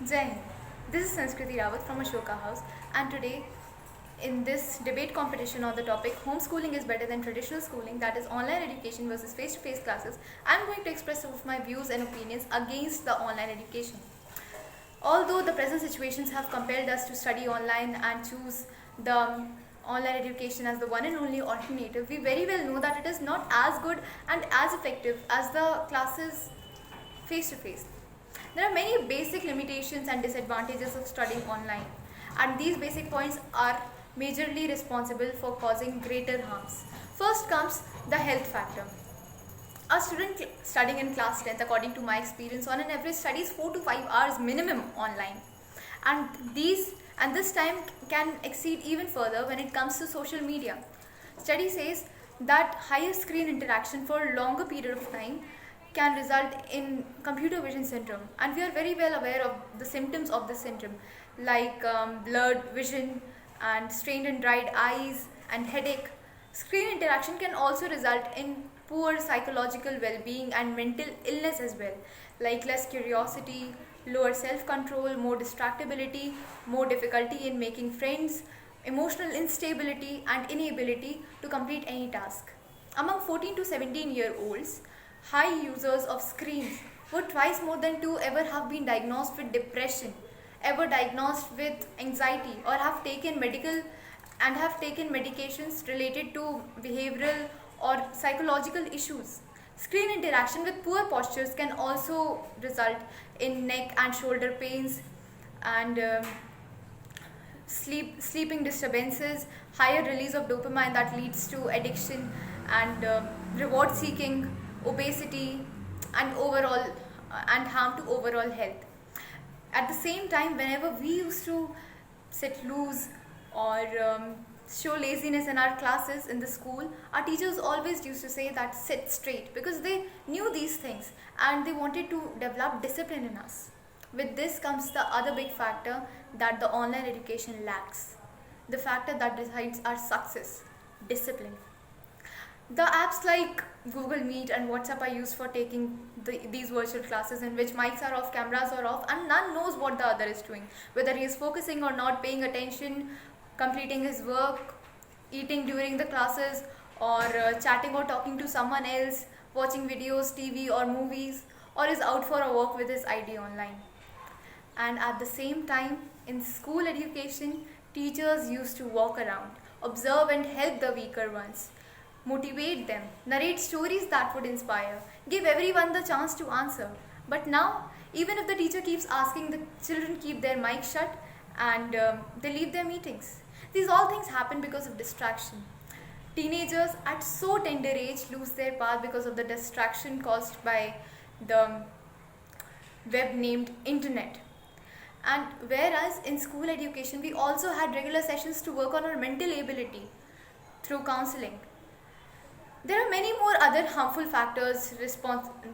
Jai Hind. This is Sanskriti Rawat from Ashoka House, and today in this debate competition on the topic homeschooling is better than traditional schooling, that is online education versus face-to-face classes, I am going to express some of my views and opinions against the online education. Although the present situations have compelled us to study online and choose the online education as the one and only alternative, we very well know that it is not as good and as effective as the classes face to face. There are many basic limitations and disadvantages of studying online, and these basic points are majorly responsible for causing greater harms. First comes the health factor. A student studying in class 10th, according to my experience, on an average studies 4 to 5 hours minimum online, and this time can exceed even further when it comes to social media. Study says that higher screen interaction for a longer period of time can result in computer vision syndrome, and we are very well aware of the symptoms of this syndrome, like blurred vision and strained and dried eyes and headache. Screen interaction can also result in poor psychological well-being and mental illness as well, like less curiosity, lower self-control, more distractibility, more difficulty in making friends, emotional instability and inability to complete any task. Among 14 to 17-year-olds, high users of screens were twice more than two ever have been diagnosed with depression, ever diagnosed with anxiety, or have taken medications related to behavioral or psychological issues. Screen interaction with poor postures can also result in neck and shoulder pains and sleeping disturbances, higher release of dopamine that leads to addiction and reward seeking, obesity, and overall and harm to overall health. At the same time, whenever we used to sit loose or show laziness in our classes in the school, our teachers always used to say that sit straight, because they knew these things and they wanted to develop discipline in us. With this comes the other big factor that the online education lacks, the factor that decides our success: discipline. The apps like Google Meet and WhatsApp are used for taking these virtual classes, in which mics are off, cameras are off, and none knows what the other is doing, whether he is focusing or not, paying attention, completing his work, eating during the classes, or chatting or talking to someone else, watching videos, TV or movies, or is out for a walk with his ID online. And at the same time, in school education, teachers used to walk around, observe and help the weaker ones, motivate them, narrate stories that would inspire, give everyone the chance to answer. But now, even if the teacher keeps asking, the children keep their mic shut and they leave their meetings. These all things happen because of distraction. Teenagers at so tender age lose their path because of the distraction caused by the web named internet. And whereas in school education we also had regular sessions to work on our mental ability through counseling. There are many more other harmful factors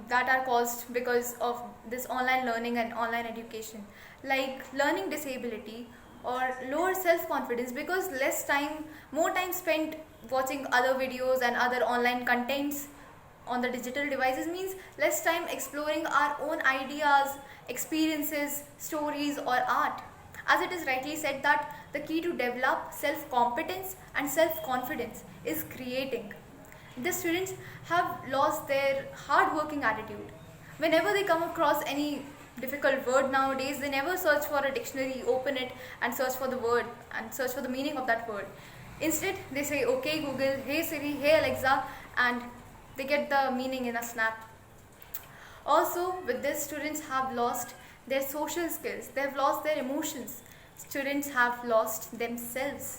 that are caused because of this online learning and online education, like learning disability or lower self-confidence, because more time spent watching other videos and other online contents on the digital devices means less time exploring our own ideas, experiences, stories or art. As it is rightly said that the key to develop self-competence and self-confidence is creating. The students have lost their hard-working attitude. Whenever they come across any difficult word nowadays, they never search for a dictionary, open it and search for the word and search for the meaning of that word. Instead, they say, okay Google, hey Siri, hey Alexa, and they get the meaning in a snap. Also, with this, students have lost their social skills, they have lost their emotions, students have lost themselves.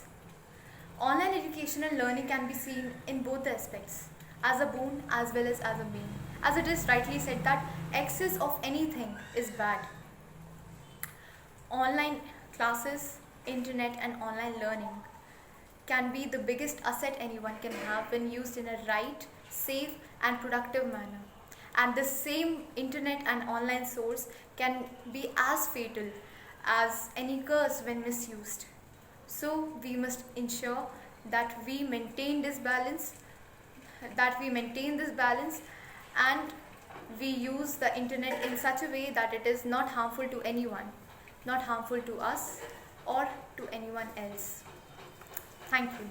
Online education and learning can be seen in both the aspects, as a boon as well as a bane. As it is rightly said that excess of anything is bad. Online classes, internet and online learning can be the biggest asset anyone can have when used in a right, safe and productive manner. And the same internet and online source can be as fatal as any curse when misused. So we must ensure that we maintain this balance, and we use the internet in such a way that it is not harmful to anyone. not harmful to us or to anyone else. Thank you.